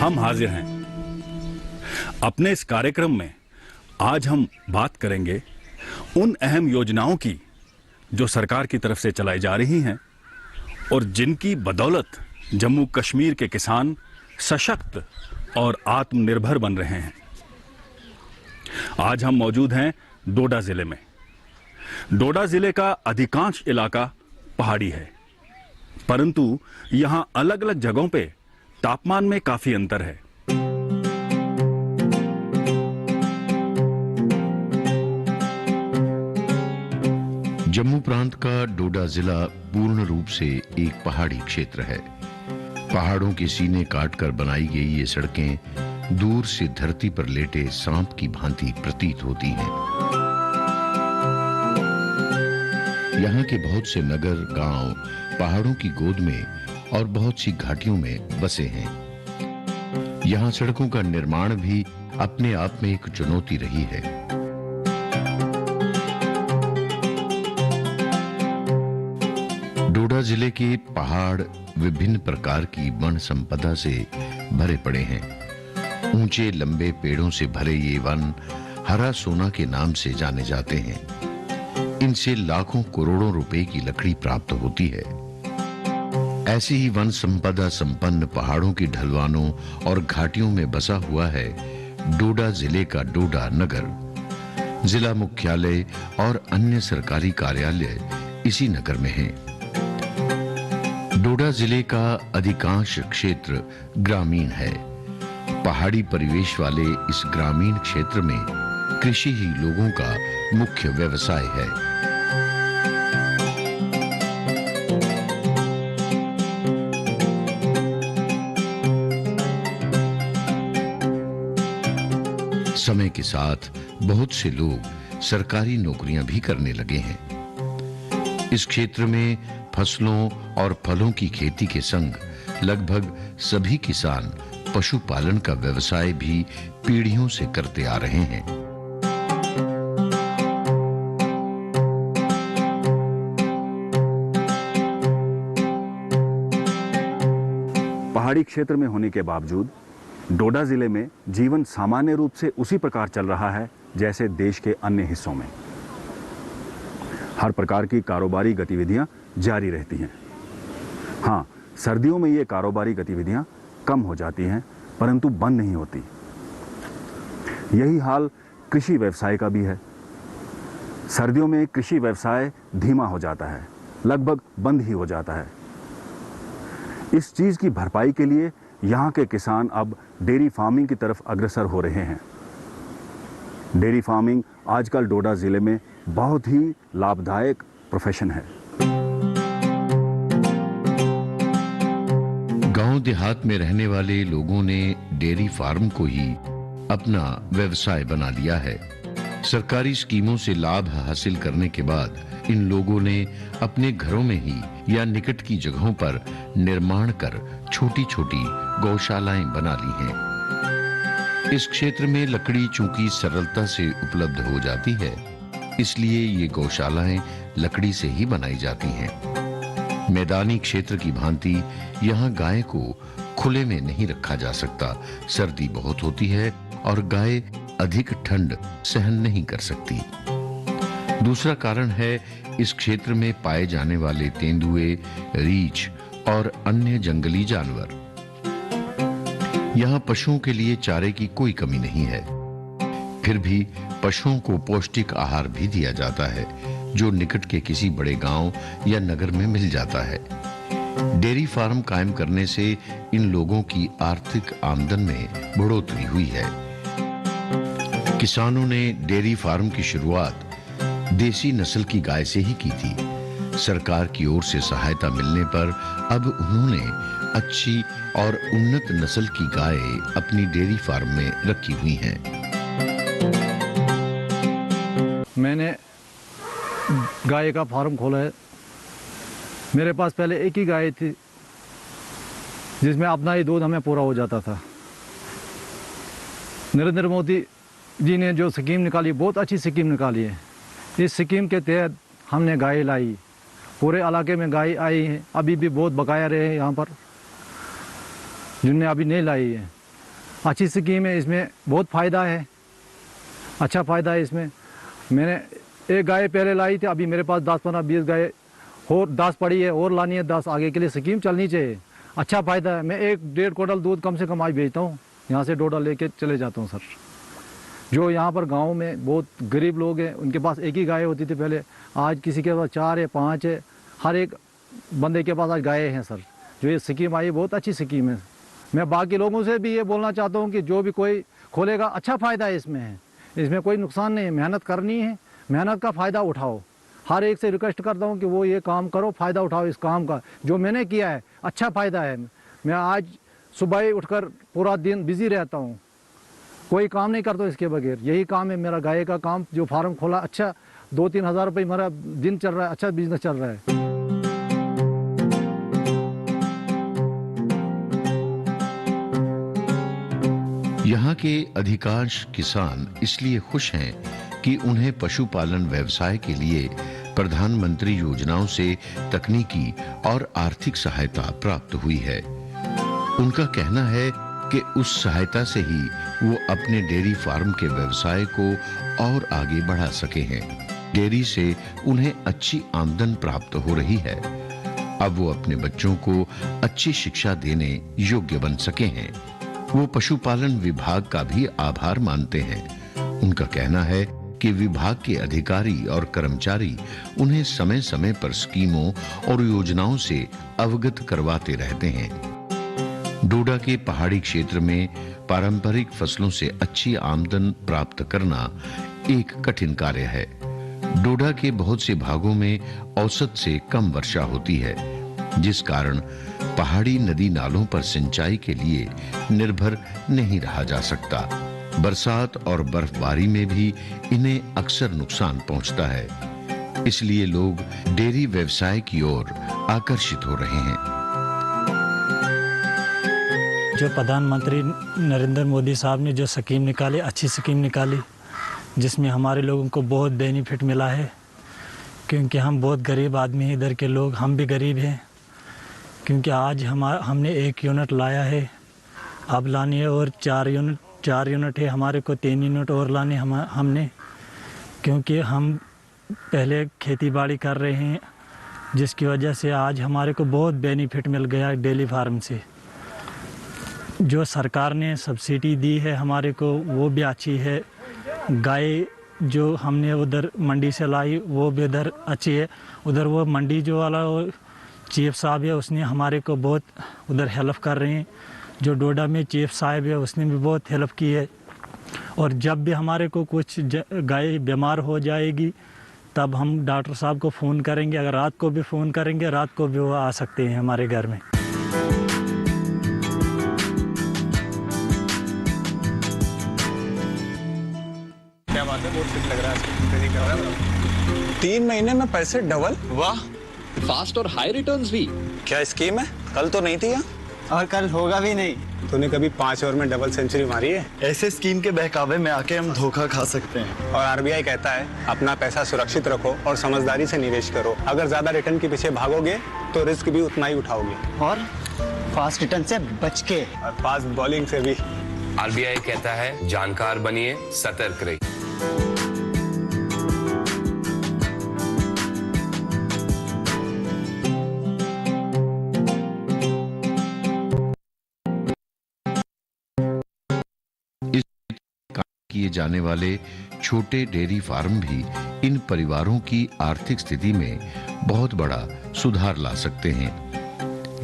हम हाजिर हैं। अपने इस कार्यक्रम में आज हम बात करेंगे उन अहम योजनाओं की जो सरकार की तरफ से चलाई जा रही हैं और जिनकी बदौलत जम्मू कश्मीर के किसान सशक्त और आत्मनिर्भर बन रहे हैं। आज हम मौजूद हैं डोडा जिले में। डोडा जिले का अधिकांश इलाका पहाड़ी है, परंतु यहां अलग अलग जगहों पे तापमान में काफी अंतर है। जम्मू प्रांत का डोडा जिला पूर्ण रूप से एक पहाड़ी क्षेत्र है। पहाड़ों के सीने काटकर बनाई गई ये सड़कें दूर से धरती पर लेटे सांप की भांति प्रतीत होती हैं। यहाँ के बहुत से नगर, गांव पहाड़ों की गोद में और बहुत सी घाटियों में बसे हैं। यहाँ सड़कों का निर्माण भी अपने आप में एक चुनौती रही है। डोडा जिले के पहाड़ विभिन्न प्रकार की वन संपदा से भरे पड़े हैं। ऊंचे लंबे पेड़ों से भरे ये वन हरा सोना के नाम से जाने जाते हैं। इनसे लाखों करोड़ों रुपए की लकड़ी प्राप्त होती है। ऐसी ही वन संपदा संपन्न पहाड़ों की ढलवानों और घाटियों में बसा हुआ है डोडा जिले का डोडा नगर। जिला मुख्यालय और अन्य सरकारी कार्यालय इसी नगर में हैं। डोडा जिले का अधिकांश क्षेत्र ग्रामीण है। पहाड़ी परिवेश वाले इस ग्रामीण क्षेत्र में कृषि ही लोगों का मुख्य व्यवसाय है। समय के साथ बहुत से लोग सरकारी नौकरियां भी करने लगे हैं। इस क्षेत्र में फसलों और फलों की खेती के संग लगभग सभी किसान पशुपालन का व्यवसाय भी पीढ़ियों से करते आ रहे हैं। पहाड़ी क्षेत्र में होने के बावजूद डोडा जिले में जीवन सामान्य रूप से उसी प्रकार चल रहा है जैसे देश के अन्य हिस्सों में। हर प्रकार की कारोबारी गतिविधियां जारी रहती हैं। हाँ, सर्दियों में ये कारोबारी गतिविधियां कम हो जाती हैं, परंतु बंद नहीं होती। यही हाल कृषि व्यवसाय का भी है। सर्दियों में कृषि व्यवसाय धीमा हो जाता है, लगभग बंद ही हो जाता है। इस चीज की भरपाई के लिए यहाँ के किसान अब डेयरी फार्मिंग की तरफ अग्रसर हो रहे हैं। डेयरी फार्मिंग आजकल डोडा जिले में बहुत ही लाभदायक प्रोफेशन है। गांव देहात में रहने वाले लोगों ने डेयरी फार्म को ही अपना व्यवसाय बना लिया है। सरकारी स्कीमों से लाभ हासिल करने के बाद इन लोगों ने अपने घरों में ही या निकट की जगहों पर निर्माण कर छोटी छोटी गौशालाएं बना ली हैं। इस क्षेत्र में लकड़ी चूंकि सरलता से उपलब्ध हो जाती है, इसलिए ये गौशालाएं लकड़ी से ही बनाई जाती हैं। मैदानी क्षेत्र की भांति यहाँ गाय को खुले में नहीं रखा जा सकता। सर्दी बहुत होती है और गाय अधिक ठंड सहन नहीं कर सकती। दूसरा कारण है इस क्षेत्र में पाए जाने वाले तेंदुए, रीछ और अन्य जंगली जानवर। यहाँ पशुओं के लिए चारे की कोई कमी नहीं है। फिर भी पशुओं को पौष्टिक आहार भी दिया जाता है, जो निकट के किसी बड़े गांव या नगर में मिल जाता है। डेयरी फार्म कायम करने से इन लोगों की आर्थिक आमदन में बढ़ोतरी हुई है। किसानों ने डेयरी फार्म की शुरुआत देसी नस्ल की गाय से ही की थी। सरकार की ओर से सहायता मिलने पर अब उन्होंने अच्छी और उन्नत नस्ल की गाय अपनी डेयरी फार्म में रखी हुई हैं। मैंने गाय का फार्म खोला है। मेरे पास पहले एक ही गाय थी, जिसमें अपना ही दूध हमें पूरा हो जाता था। नरेंद्र मोदी जी ने जो स्कीम निकाली, बहुत अच्छी स्कीम निकाली है। इस स्कीम के तहत हमने गाय लाई। पूरे इलाके में गाय आई है। अभी भी बहुत बकाया रहे हैं यहाँ पर, जिनने अभी नहीं लाई है। अच्छी स्कीम है, इसमें बहुत फ़ायदा है, अच्छा फ़ायदा है इसमें। मैंने एक गाय पहले लाई थी, अभी मेरे पास 10, 15, 20 गाय और 10 पड़ी है, और लानी है 10। आगे के लिए स्कीम चलनी चाहिए, अच्छा फ़ायदा है। मैं 1-1.5 क्विंटल दूध कम से कम आज बेचता हूँ, यहाँ से डोडा लेके चले जाता हूँ सर। जो यहाँ पर गांव में बहुत गरीब लोग हैं, उनके पास एक ही गाय होती थी पहले, आज किसी के पास 4 है, 5 है, हर एक बंदे के पास आज गाय हैं सर। जो ये स्कीम आई बहुत अच्छी स्कीम है। मैं बाकी लोगों से भी ये बोलना चाहता हूँ कि जो भी कोई खोलेगा, अच्छा फ़ायदा है इसमें है, इसमें कोई नुकसान नहीं है। मेहनत करनी है, मेहनत का फ़ायदा उठाओ। हर एक से रिक्वेस्ट करता हूँ कि वो ये काम करो, फ़ायदा उठाओ इस काम का। जो मैंने किया है अच्छा फ़ायदा है। मैं आज सुबह ही उठकर पूरा दिन बिज़ी रहता हूँ, कोई काम नहीं करता इसके बगैर। यही काम है मेरा, गाय का काम। जो फार्म खोला, अच्छा 2-3 हज़ार रुपये मेरा दिन चल रहा है, अच्छा बिजनेस चल रहा है। यहाँ के अधिकांश किसान इसलिए खुश हैं कि उन्हें पशुपालन व्यवसाय के लिए प्रधानमंत्री योजनाओं से तकनीकी और आर्थिक सहायता प्राप्त हुई है। उनका कहना है कि उस सहायता से ही वो अपने डेयरी फार्म के व्यवसाय को और आगे बढ़ा सके हैं। डेयरी से उन्हें अच्छी आमदन प्राप्त हो रही है। अब वो अपने बच्चों को अच्छी शिक्षा देने योग्य बन सके हैं। वो पशुपालन विभाग का भी आभार मानते हैं। उनका कहना है कि विभाग के अधिकारी और कर्मचारी उन्हें समय समय पर स्कीमों और योजनाओं से अवगत करवाते रहते हैं। डोडा के पहाड़ी क्षेत्र में पारंपरिक फसलों से अच्छी आमदन प्राप्त करना एक कठिन कार्य है। डोडा के बहुत से भागों में औसत से कम वर्षा होती है, जिस कारण पहाड़ी नदी नालों पर सिंचाई के लिए निर्भर नहीं रहा जा सकता। बरसात और बर्फबारी में भी इन्हें अक्सर नुकसान पहुंचता है। इसलिए लोग डेयरी व्यवसाय की ओर आकर्षित हो रहे हैं। जो प्रधानमंत्री नरेंद्र मोदी साहब ने जो स्कीम निकाली, अच्छी स्कीम निकाली, जिसमें हमारे लोगों को बहुत बेनिफिट मिला है। क्योंकि हम बहुत गरीब आदमी हैं, इधर के लोग, हम भी गरीब हैं। क्योंकि आज हमने 1 यूनिट लाया है, अब लानी है और 4 यूनिट है, हमारे को 3 यूनिट और लाने हमने। क्योंकि हम पहले खेती बाड़ी कर रहे हैं, जिसकी वजह से आज हमारे को बहुत बेनिफिट मिल गया डेयरी फार्म से। जो सरकार ने सब्सिडी दी है हमारे को, वो भी अच्छी है। गाय जो हमने उधर मंडी से लाई, वो भी उधर अच्छी है। उधर वो मंडी जो वाला वो चीफ साहब है, उसने हमारे को बहुत उधर हेल्प कर रहे हैं। जो डोडा में चीफ साहब है, उसने भी बहुत हेल्प की है। और जब भी हमारे को कुछ गाय बीमार हो जाएगी, तब हम डॉक्टर साहब को फ़ोन करेंगे। अगर रात को भी फ़ोन करेंगे, रात को भी वो आ सकते हैं हमारे घर में। क्या बात है, बहुत ठीक लग रहा है। 3 महीने में पैसे डबल, वाह, फास्ट और हाई रिटर्न्स भी। क्या स्कीम है? कल तो नहीं थी यहाँ। और कल होगा भी नहीं। तूने कभी 5 ओवर में डबल सेंचुरी मारी है? ऐसे स्कीम के बहकावे में आके हम धोखा खा सकते हैं। और आरबीआई कहता है अपना पैसा सुरक्षित रखो और समझदारी से निवेश करो। अगर ज्यादा रिटर्न के पीछे भागोगे तो रिस्क भी उतना ही उठाओगे, और फास्ट रिटर्न से बच के, और फास्ट बॉलिंग से भी। आरबीआई कहता है जानकार बनिए, सतर्क रहिए। किए जाने वाले छोटे डेयरी फार्म भी इन परिवारों की आर्थिक स्थिति में बहुत बड़ा सुधार ला सकते हैं।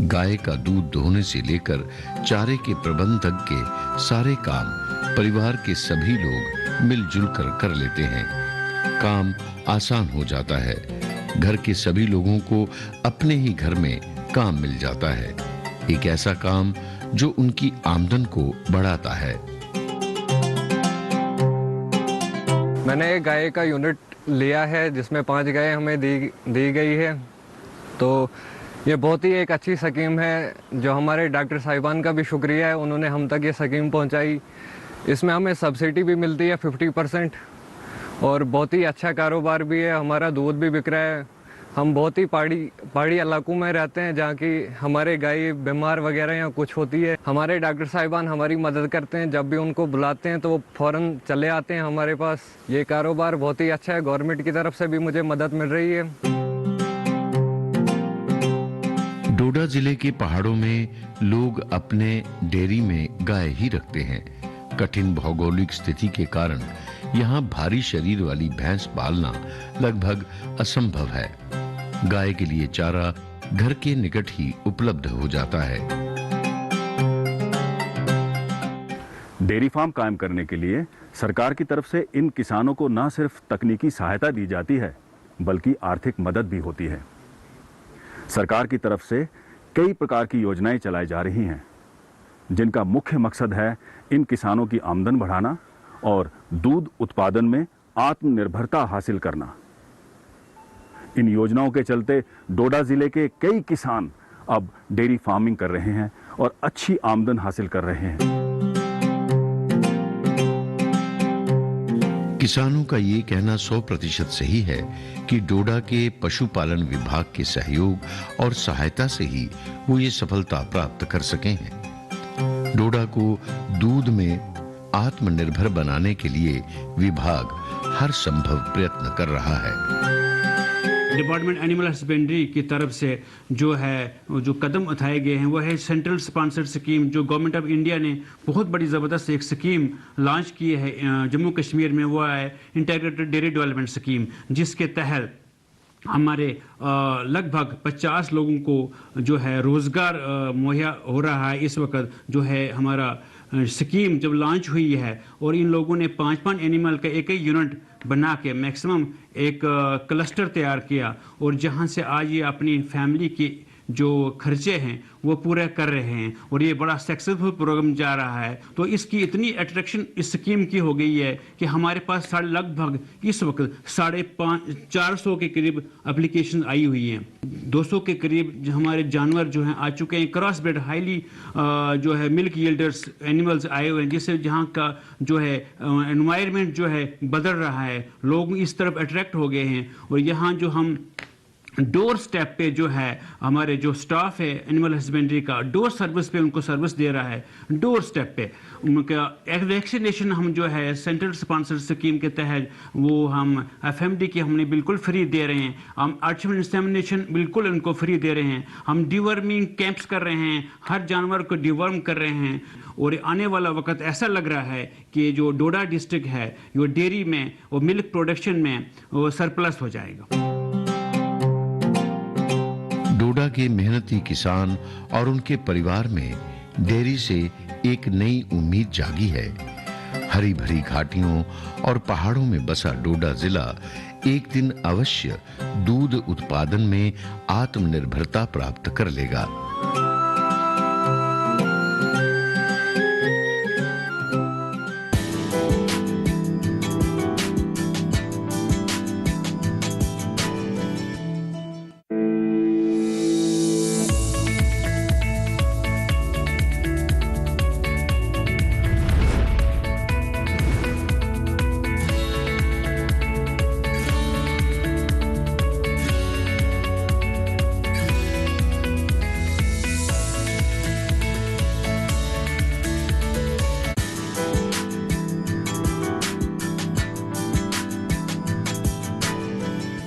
गाय का दूध दोहने से लेकर चारे के प्रबंध तक के सारे काम परिवार के सभी लोग मिलजुल कर कर लेते हैं। काम आसान हो जाता है। घर के सभी लोगों को अपने ही घर में काम मिल जाता है। एक ऐसा काम जो उनकी आमदन को बढ़ाता है। मैंने एक गाय का यूनिट लिया है, जिसमें 5 गाय हमें दी गई है। तो ये बहुत ही एक अच्छी स्कीम है, जो हमारे डॉक्टर साहिबान का भी शुक्रिया है, उन्होंने हम तक ये स्कीम पहुंचाई। इसमें हमें सब्सिडी भी मिलती है 50%, और बहुत ही अच्छा कारोबार भी है। हमारा दूध भी बिक रहा है, हम बहुत ही पहाड़ी इलाकों में रहते हैं जहाँ की हमारे गाय बीमार वगैरह या कुछ होती है। हमारे डॉक्टर साहिबान हमारी मदद करते हैं, जब भी उनको बुलाते हैं तो वो फ़ौरन चले आते हैं हमारे पास। ये कारोबार बहुत ही अच्छा है, गवर्नमेंट की तरफ से भी मुझे मदद मिल रही है। डोडा जिले के पहाड़ों में लोग अपने डेयरी में गाय ही रखते हैं। कठिन भौगोलिक स्थिति के कारण यहाँ भारी शरीर वाली भैंस पालना लगभग असंभव है। गाय के लिए चारा घर के निकट ही उपलब्ध हो जाता है। डेयरी फार्म कायम करने के लिए सरकार की तरफ से इन किसानों को न सिर्फ तकनीकी सहायता दी जाती है, बल्कि आर्थिक मदद भी होती है। सरकार की तरफ से कई प्रकार की योजनाएं चलाई जा रही हैं, जिनका मुख्य मकसद है इन किसानों की आमदन बढ़ाना और दूध उत्पादन में आत्मनिर्भरता हासिल करना। इन योजनाओं के चलते डोडा जिले के कई किसान अब डेयरी फार्मिंग कर रहे हैं और अच्छी आमदन हासिल कर रहे हैं। किसानों का ये कहना 100% सही है कि डोडा के पशुपालन विभाग के सहयोग और सहायता से ही वो ये सफलता प्राप्त कर सके हैं। डोडा को दूध में आत्मनिर्भर बनाने के लिए विभाग हर संभव प्रयत्न कर रहा है। डिपार्टमेंट एनिमल हस्बेंड्री की तरफ से जो कदम उठाए गए हैं वो है सेंट्रल स्पॉन्सर्ड स्कीम, जो गवर्नमेंट ऑफ इंडिया ने बहुत बड़ी ज़बरदस्त एक स्कीम लॉन्च की है जम्मू कश्मीर में। वो है इंटीग्रेटेड डेयरी डेवलपमेंट स्कीम, जिसके तहत हमारे लगभग 50 लोगों को जो है रोज़गार मुहैया हो रहा है। इस वक्त जो है हमारा स्कीम जब लॉन्च हुई है और इन लोगों ने 5-5 एनिमल का एक यूनिट बना के मैक्सिमम एक क्लस्टर तैयार किया, और जहां से आज ये अपनी फैमिली की जो खर्चे हैं वो पूरे कर रहे हैं, और ये बड़ा सक्सेसफुल प्रोग्राम जा रहा है। तो इसकी इतनी अट्रैक्शन इस स्कीम की हो गई है कि हमारे पास लगभग इस वक्त 450 के करीब एप्लीकेशन आई हुई हैं। 200 के करीब हमारे जानवर जो हैं आ चुके हैं, क्रॉस ब्रेड हाईली जो है मिल्क यील्डर्स एनिमल्स आए हुए हैं, जिससे जहाँ का जो है एनवायरनमेंट जो है बदल रहा है, लोग इस तरफ अट्रैक्ट हो गए हैं। और यहाँ जो हम डोर स्टेप पे जो है हमारे जो स्टाफ है एनिमल हस्बेंड्री का डोर सर्विस पे उनको सर्विस दे रहा है। डोर स्टेप पे उनका एक वैक्सीनेशन हम जो है सेंट्रल स्पॉन्सर्ड स्कीम के तहत वो हम FMD की हमने बिल्कुल फ्री दे रहे हैं। हम आर्टिफिशियल इंसेमिनेशन बिल्कुल उनको फ्री दे रहे हैं। हम डिवर्मिंग कैंप्स कर रहे हैं, हर जानवर को डिवर्म कर रहे हैं। और आने वाला वक्त ऐसा लग रहा है कि जो डोडा डिस्ट्रिक्ट है वो डेयरी में और मिल्क प्रोडक्शन में वो सरप्लस हो जाएगा। डोडा के मेहनती किसान और उनके परिवार में डेयरी से एक नई उम्मीद जागी है। हरी भरी घाटियों और पहाड़ों में बसा डोडा जिला एक दिन अवश्य दूध उत्पादन में आत्मनिर्भरता प्राप्त कर लेगा।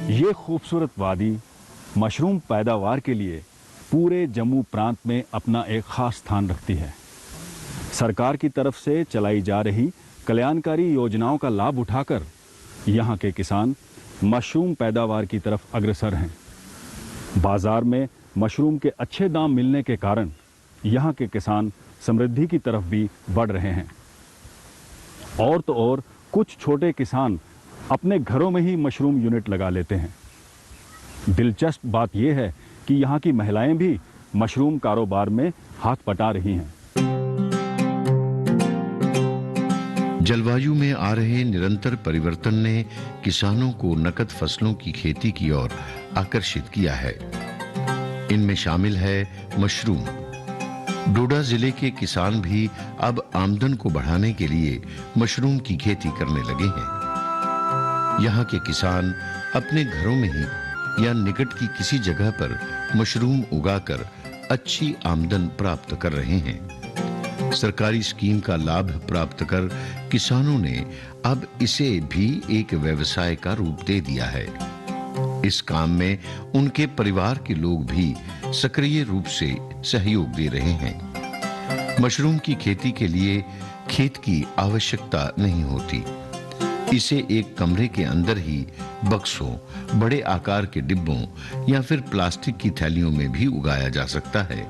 ये खूबसूरत वादी मशरूम पैदावार के लिए पूरे जम्मू प्रांत में अपना एक खास स्थान रखती है। सरकार की तरफ से चलाई जा रही कल्याणकारी योजनाओं का लाभ उठाकर यहाँ के किसान मशरूम पैदावार की तरफ अग्रसर हैं। बाजार में मशरूम के अच्छे दाम मिलने के कारण यहाँ के किसान समृद्धि की तरफ भी बढ़ रहे हैं। और तो और कुछ छोटे किसान अपने घरों में ही मशरूम यूनिट लगा लेते हैं। दिलचस्प बात यह है कि यहाँ की महिलाएं भी मशरूम कारोबार में हाथ बटा रही हैं। जलवायु में आ रहे निरंतर परिवर्तन ने किसानों को नकद फसलों की खेती की ओर आकर्षित किया है। इनमें शामिल है मशरूम। डोडा जिले के किसान भी अब आमदन को बढ़ाने के लिए मशरूम की खेती करने लगे हैं। यहाँ के किसान अपने घरों में ही या निकट की किसी जगह पर मशरूम उगाकर अच्छी आमदन प्राप्त कर रहे हैं। सरकारी स्कीम का लाभ प्राप्त कर किसानों ने अब इसे भी एक व्यवसाय का रूप दे दिया है। इस काम में उनके परिवार के लोग भी सक्रिय रूप से सहयोग दे रहे हैं। मशरूम की खेती के लिए खेत की आवश्यकता नहीं होती। इसे एक कमरे के अंदर ही बक्सों, बड़े आकार के डिब्बों या फिर प्लास्टिक की थैलियों में भी उगाया जा सकता है।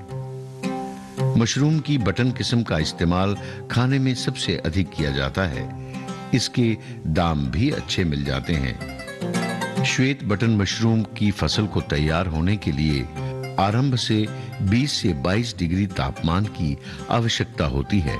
मशरूम की बटन किस्म का इस्तेमाल खाने में सबसे अधिक किया जाता है। इसके दाम भी अच्छे मिल जाते हैं। श्वेत बटन मशरूम की फसल को तैयार होने के लिए आरंभ से 20 से 22 डिग्री तापमान की आवश्यकता होती है।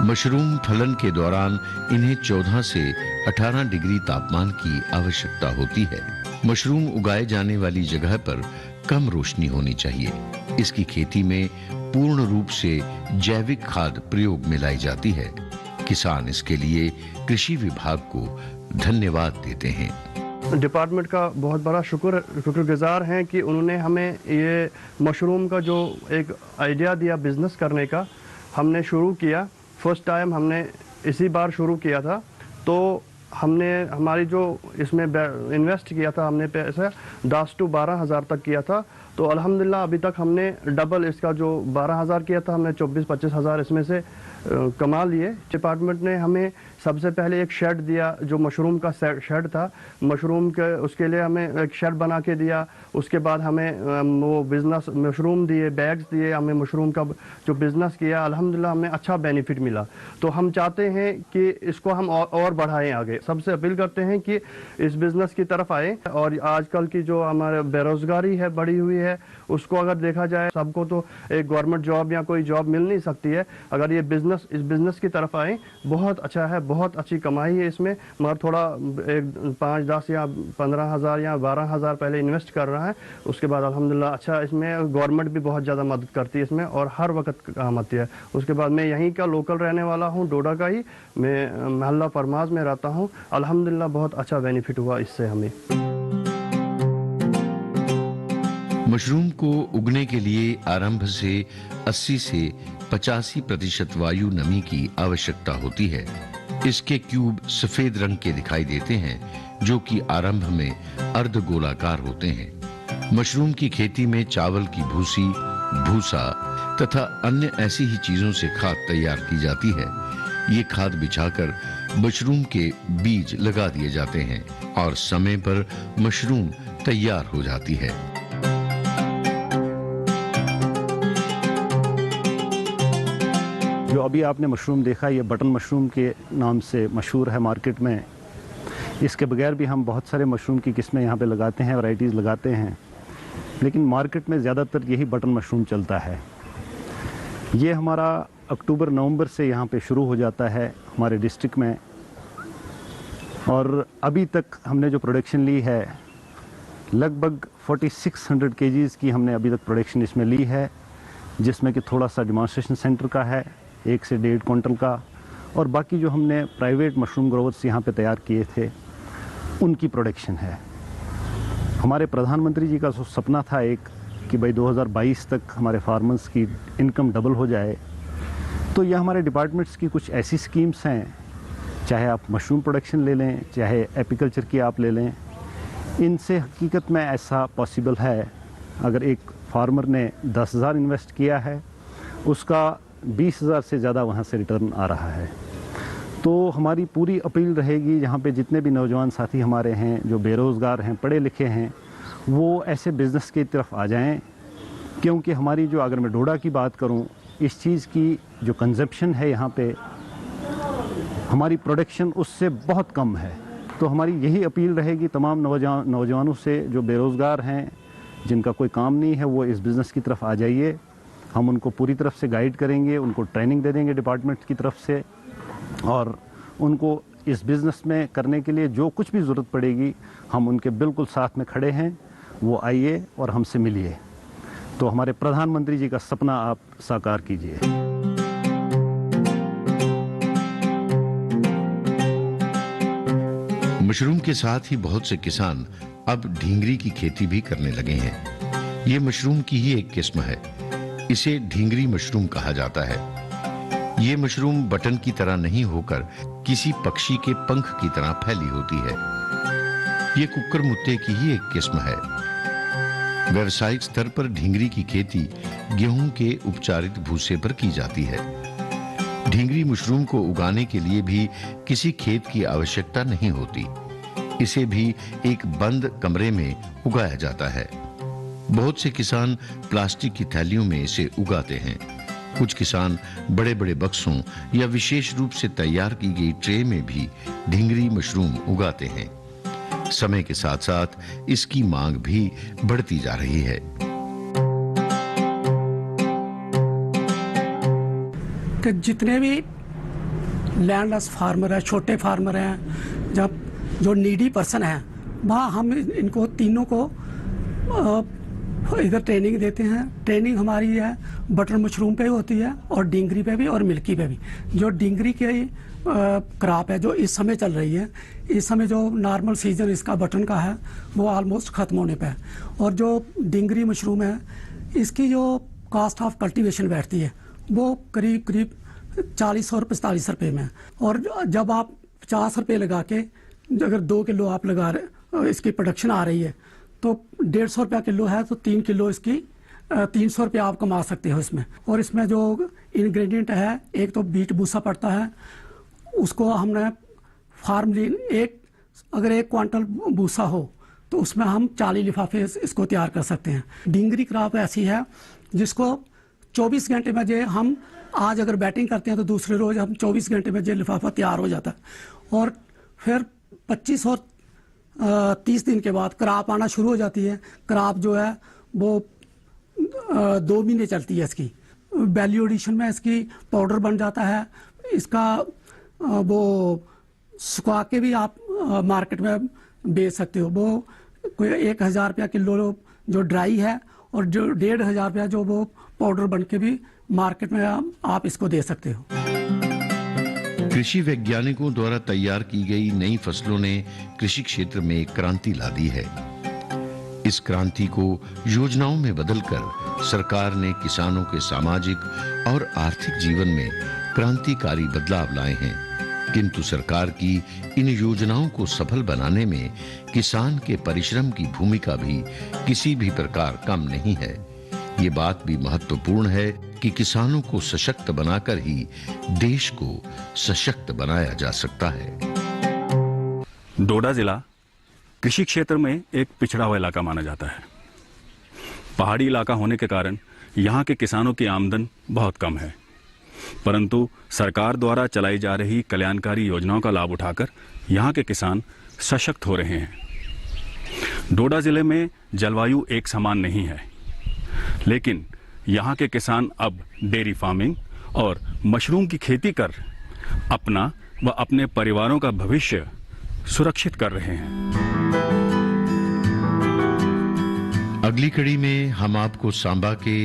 मशरूम फलन के दौरान इन्हें 14 से 18 डिग्री तापमान की आवश्यकता होती है। मशरूम उगाए जाने वाली जगह पर कम रोशनी होनी चाहिए। इसकी खेती में पूर्ण रूप से जैविक खाद प्रयोग में लाई जाती है। किसान इसके लिए कृषि विभाग को धन्यवाद देते हैं। डिपार्टमेंट का बहुत बड़ा शुक्रगुजार हैं कि उन्होंने हमें ये मशरूम का जो एक आइडिया दिया बिजनेस करने का, हमने शुरू किया। फर्स्ट टाइम हमने इसी बार शुरू किया था, तो हमने हमारी जो इसमें इन्वेस्ट किया था, हमने पैसा 10 से 12 हज़ार तक किया था। तो अल्हम्दुलिल्लाह अभी तक हमने डबल इसका जो 12 हज़ार किया था, हमने 24-25 हज़ार इसमें से कमा लिए। डिपार्टमेंट ने हमें सबसे पहले एक शेड दिया, जो मशरूम का शेड था। मशरूम के उसके लिए हमें एक शेड बना के दिया। उसके बाद हमें वो बिज़नेस मशरूम दिए, बैग्स दिए। हमें मशरूम का जो बिज़नेस किया, अल्हम्दुलिल्लाह हमें अच्छा बेनिफिट मिला। तो हम चाहते हैं कि इसको हम और बढ़ाएं आगे। सबसे अपील करते हैं कि इस बिज़नेस की तरफ आए। और आजकल की जो हमारे बेरोज़गारी है बढ़ी हुई है, उसको अगर देखा जाए, सबको तो एक गवर्नमेंट जॉब या कोई जॉब मिल नहीं सकती है। अगर ये इस बिज़नेस की तरफ आए, बहुत अच्छा है, बहुत अच्छी कमाई है इसमें। मगर थोड़ा एक 5, 10 या 15 हज़ार या 12 हज़ार पहले इन्वेस्ट कर रहा है। उसके बाद अल्हम्दुलिल्लाह अच्छा, इसमें गवर्नमेंट भी बहुत ज़्यादा मदद करती है इसमें, और हर वक्त काम आती है। उसके बाद मैं यहीं का लोकल रहने वाला हूँ, डोडा का ही। मैं महल्ला परमाज में रहता हूँ। अल्हम्दुलिल्लाह बहुत अच्छा बेनिफिट हुआ इससे हमें। मशरूम को उगने के लिए आरंभ से 80 से 85% वायु नमी की आवश्यकता होती है। इसके क्यूब सफेद रंग के दिखाई देते हैं, जो कि आरंभ में अर्धगोलाकार होते हैं। मशरूम की खेती में चावल की भूसी, भूसा तथा अन्य ऐसी ही चीजों से खाद तैयार की जाती है। ये खाद बिछाकर मशरूम के बीज लगा दिए जाते हैं और समय पर मशरूम तैयार हो जाती है। जो अभी आपने मशरूम देखा, ये बटन मशरूम के नाम से मशहूर है मार्केट में। इसके बगैर भी हम बहुत सारे मशरूम की किस्में यहाँ पे लगाते हैं, वैरायटीज़ लगाते हैं, लेकिन मार्केट में ज़्यादातर यही बटन मशरूम चलता है। ये हमारा अक्टूबर-नवंबर से यहाँ पे शुरू हो जाता है हमारे डिस्ट्रिक्ट में, और अभी तक हमने जो प्रोडक्शन ली है, लगभग 4600 केजीज़ की हमने अभी तक प्रोडक्शन इसमें ली है, जिसमें कि थोड़ा सा डेमोन्स्ट्रेशन सेंटर का है, 1 से 1.5 क्विंटल का, और बाकी जो हमने प्राइवेट मशरूम ग्रोवर्स यहाँ पे तैयार किए थे, उनकी प्रोडक्शन है। हमारे प्रधानमंत्री जी का जो सपना था एक, कि भाई 2022 तक हमारे फार्मर्स की इनकम डबल हो जाए, तो यह हमारे डिपार्टमेंट्स की कुछ ऐसी स्कीम्स हैं, चाहे आप मशरूम प्रोडक्शन ले लें, चाहे एपीकल्चर की आप ले लें, इनसे हकीकत में ऐसा पॉसिबल है। अगर एक फार्मर ने 10,000 इन्वेस्ट किया है, उसका 20,000 से ज़्यादा वहाँ से रिटर्न आ रहा है। तो हमारी पूरी अपील रहेगी, यहाँ पे जितने भी नौजवान साथी हमारे हैं जो बेरोज़गार हैं, पढ़े लिखे हैं, वो ऐसे बिज़नेस की तरफ आ जाएं, क्योंकि हमारी जो, अगर मैं डोडा की बात करूँ, इस चीज़ की जो कंजप्शन है यहाँ पे, हमारी प्रोडक्शन उससे बहुत कम है। तो हमारी यही अपील रहेगी तमाम नौजवानों से जो बेरोज़गार हैं, जिनका कोई काम नहीं है, वो इस बिज़नेस की तरफ आ जाइए। हम उनको पूरी तरफ से गाइड करेंगे, उनको ट्रेनिंग दे देंगे डिपार्टमेंट की तरफ से, और उनको इस बिज़नेस में करने के लिए जो कुछ भी ज़रूरत पड़ेगी, हम उनके बिल्कुल साथ में खड़े हैं। वो आइए और हमसे मिलिए। तो हमारे प्रधानमंत्री जी का सपना आप साकार कीजिए। मशरूम के साथ ही बहुत से किसान अब ढींगरी की खेती भी करने लगे हैं। ये मशरूम की ही एक किस्म है। इसे ढींगरी मशरूम कहा जाता है। ये मशरूम बटन की तरह नहीं होकर किसी पक्षी के पंख की तरह फैली होती है। ये कुक्कर मुत्ते की ही एक किस्म है। व्यावसायिक स्तर पर ढींगरी की खेती गेहूं के उपचारित भूसे पर की जाती है। ढींगरी मशरूम को उगाने के लिए भी किसी खेत की आवश्यकता नहीं होती। इसे भी एक बंद कमरे में उगाया जाता है। बहुत से किसान प्लास्टिक की थैलियों में इसे उगाते हैं। कुछ किसान बड़े बड़े बक्सों या विशेष रूप से तैयार की गई ट्रे में भी ढींगरी मशरूम उगाते हैं। समय के साथ साथ इसकी मांग भी बढ़ती जा रही है। कि जितने भी लैंडलेस फार्मर हैं, छोटे फार्मर हैं, जब जो नीडी पर्सन हैं, वहाँ हम इनको तीनों को इधर ट्रेनिंग देते हैं। ट्रेनिंग हमारी है बटर मशरूम पे होती है और ढींगरी पे भी और मिल्की पे भी। जो ढींगरी के क्रॉप है जो इस समय चल रही है, इस समय जो नॉर्मल सीजन इसका बटन का है वो ऑलमोस्ट ख़त्म होने पे है। और जो ढींगरी मशरूम है इसकी जो कास्ट ऑफ कल्टीवेशन बैठती है वो करीब करीब 40 और 45 रुपये में है। और जब आप 50 रुपये लगा के अगर 2 किलो आप लगा रहे, इसकी प्रोडक्शन आ रही है तो 150 रुपया किलो है, तो 3 किलो इसकी 300 रुपया आप कमा सकते हो इसमें। और इसमें जो इंग्रेडिएंट है, एक तो बीट भूसा पड़ता है, उसको हमने फार्मलीन अगर 1 क्वांटल भूसा हो तो उसमें हम 40 लिफाफे इसको तैयार कर सकते हैं। ढींगरी क्रॉप ऐसी है जिसको 24 घंटे में जो हम आज अगर बैटिंग करते हैं तो दूसरे रोज हम 24 घंटे में जो लिफाफा तैयार हो जाता है। और फिर 25 और 30 दिन के बाद क्रॉप आना शुरू हो जाती है। क्रॉप जो है वो 2 महीने चलती है इसकी। वैल्यू एडिशन में इसकी पाउडर बन जाता है। इसका वो सुखा के भी आप मार्केट में बेच सकते हो। वो कोई 1000 रुपया किलो जो ड्राई है और जो 1500 रुपया जो वो पाउडर बन के भी मार्केट में आप इसको दे सकते हो। कृषि वैज्ञानिकों द्वारा तैयार की गई नई फसलों ने कृषि क्षेत्र में एक क्रांति ला दी है। इस क्रांति को योजनाओं में बदलकर सरकार ने किसानों के सामाजिक और आर्थिक जीवन में क्रांतिकारी बदलाव लाए हैं। किंतु सरकार की इन योजनाओं को सफल बनाने में किसान के परिश्रम की भूमिका भी किसी भी प्रकार कम नहीं है। ये बात भी महत्वपूर्ण है कि किसानों को सशक्त बनाकर ही देश को सशक्त बनाया जा सकता है। डोडा जिला कृषि क्षेत्र में एक पिछड़ा हुआ इलाका माना जाता है। पहाड़ी इलाका होने के कारण यहाँ के किसानों की आमदन बहुत कम है, परंतु सरकार द्वारा चलाई जा रही कल्याणकारी योजनाओं का लाभ उठाकर यहाँ के किसान सशक्त हो रहे हैं। डोडा जिले में जलवायु एक समान नहीं है, लेकिन यहाँ के किसान अब डेयरी फार्मिंग और मशरूम की खेती कर अपना व अपने परिवारों का भविष्य सुरक्षित कर रहे हैं। अगली कड़ी में हम आपको सांबा के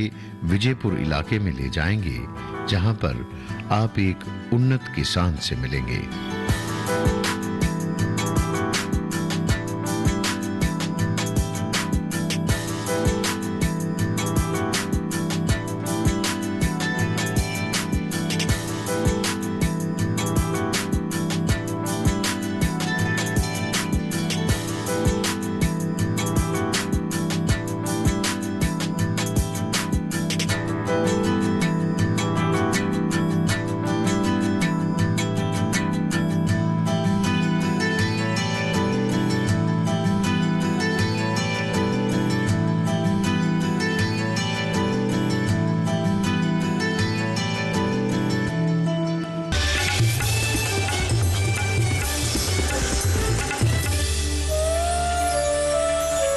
विजयपुर इलाके में ले जाएंगे, जहां पर आप एक उन्नत किसान से मिलेंगे।